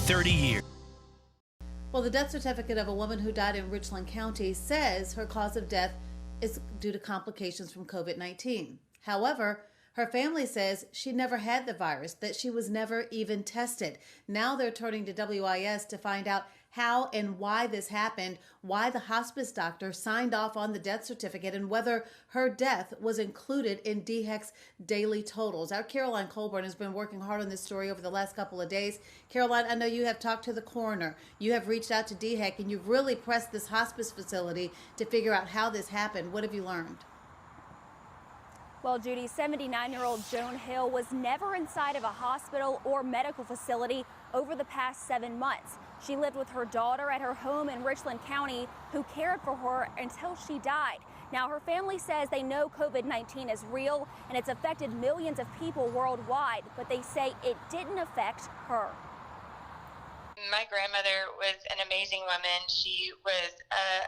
30 years. Well, the death certificate of a woman who died in Richland County says her cause of death is due to complications from COVID-19. However, her family says she never had the virus, that she was never even tested. Now they're turning to WIS to find out how and why this happened, why the hospice doctor signed off on the death certificate, and whether her death was included in DHEC's daily totals. Our Caroline Colburn has been working hard on this story over the last couple of days. Caroline, I know you have talked to the coroner, you have reached out to DHEC, and you've really pressed this hospice facility to figure out how this happened. What have you learned? Well, Judy, 79-year-old Joan Hill was never inside of a hospital or medical facility over the past 7 months. She lived with her daughter at her home in Richland County, who cared for her until she died. Now, her family says they know COVID-19 is real and it's affected millions of people worldwide, but they say it didn't affect her. My grandmother was an amazing woman. She was a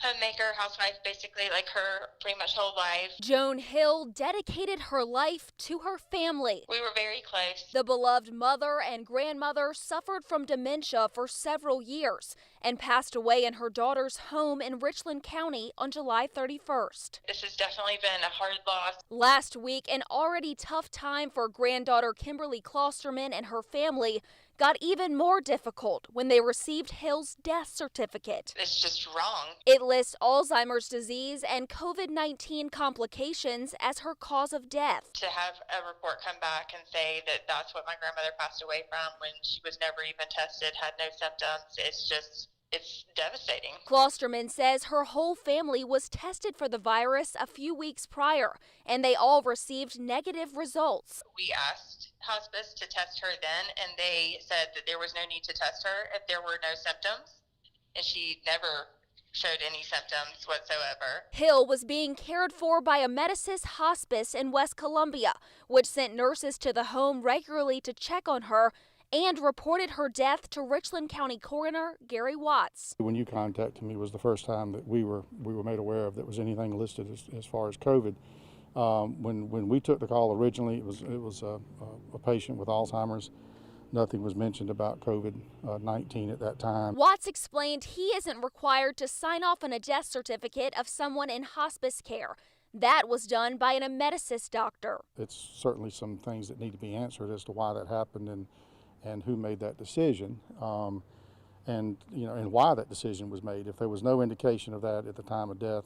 homemaker, housewife, basically, like her pretty much whole life. Joan Hill dedicated her life to her family. We were very close. The beloved mother and grandmother suffered from dementia for several years and passed away in her daughter's home in Richland County on July 31st. This has definitely been a hard loss. Last week, an already tough time for granddaughter Kimberly Klosterman and her family got even more difficult when they received Hill's death certificate. It's just wrong. It lists Alzheimer's disease and COVID-19 complications as her cause of death. To have a report come back and say that that's what my grandmother passed away from when she was never even tested, had no symptoms, it's devastating. Klosterman says her whole family was tested for the virus a few weeks prior, and they all received negative results. We asked hospice to test her then, and they said that there was no need to test her if there were no symptoms, and she never showed any symptoms whatsoever. Hill was being cared for by Amedisys Hospice in West Columbia, which sent nurses to the home regularly to check on her and reported her death to Richland County Coroner Gary Watts. When you contacted me was the first time that we were made aware of that was anything listed as far as COVID. When we took the call originally, it was a patient with Alzheimer's. Nothing was mentioned about COVID-19 at that time. Watts explained he isn't required to sign off on a death certificate of someone in hospice care. That was done by an Amedisys doctor. It's certainly some things that need to be answered as to why that happened and who made that decision, and why that decision was made. If there was no indication of that at the time of death,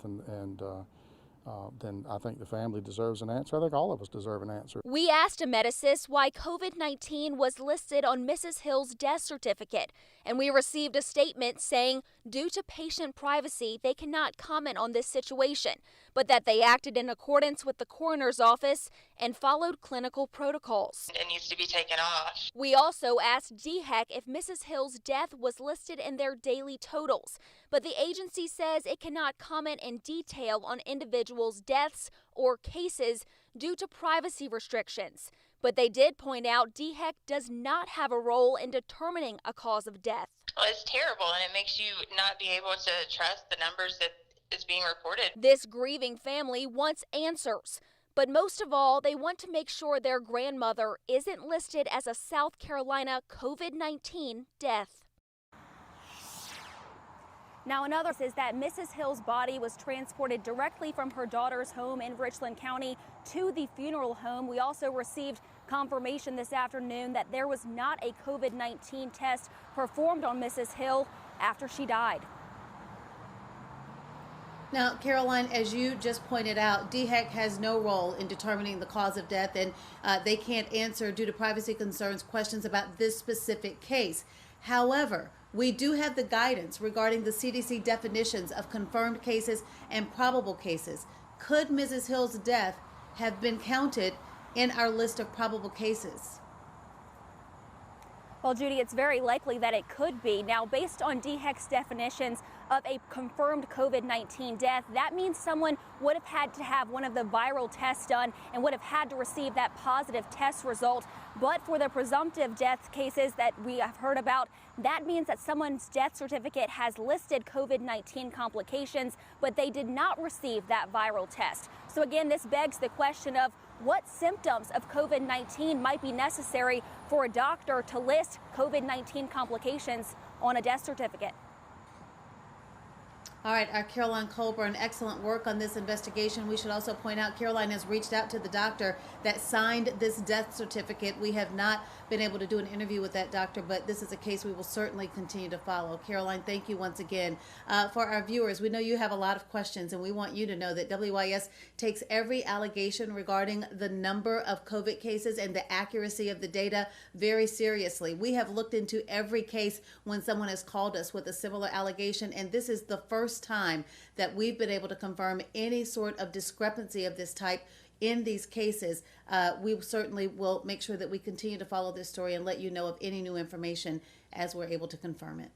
then I think the family deserves an answer. I think all of us deserve an answer. We asked Amedisys why COVID-19 was listed on Mrs. Hill's death certificate, and we received a statement saying due to patient privacy, they cannot comment on this situation, but that they acted in accordance with the coroner's office and followed clinical protocols. It needs to be taken off. We also asked DHEC if Mrs. Hill's death was listed in their daily totals, but the agency says it cannot comment in detail on individuals' deaths or cases due to privacy restrictions. But they did point out DHEC does not have a role in determining a cause of death. Well, it's terrible, and it makes you not be able to trust the numbers that is being reported. This grieving family wants answers, but most of all, they want to make sure their grandmother isn't listed as a South Carolina COVID-19 death. Now, another is that Mrs. Hill's body was transported directly from her daughter's home in Richland County to the funeral home. We also received confirmation this afternoon that there was not a COVID-19 test performed on Mrs. Hill after she died. Now, Caroline, as you just pointed out, DHEC has no role in determining the cause of death, and they can't answer, due to privacy concerns, questions about this specific case. However, we do have the guidance regarding the CDC definitions of confirmed cases and probable cases. Could Mrs. Hill's death have been counted in our list of probable cases? Well, Judy, it's very likely that it could be. Now, based on DHEC's definitions of a confirmed COVID-19 death, that means someone would have had to have one of the viral tests done and would have had to receive that positive test result. But for the presumptive death cases that we have heard about, that means that someone's death certificate has listed COVID-19 complications, but they did not receive that viral test. So again, this begs the question of what symptoms of COVID-19 might be necessary for a doctor to list COVID-19 complications on a death certificate. All right, our Caroline Colburn, excellent work on this investigation. We should also point out Caroline has reached out to the doctor that signed this death certificate. We have not been able to do an interview with that doctor, but this is a case we will certainly continue to follow. Caroline, thank you once again. For our viewers, we know you have a lot of questions, and we want you to know that WYS takes every allegation regarding the number of COVID cases and the accuracy of the data very seriously. We have looked into every case when someone has called us with a similar allegation, and this is the first time that we've been able to confirm any sort of discrepancy of this type in these cases. We certainly will make sure that we continue to follow this story and let you know of any new information as we're able to confirm it.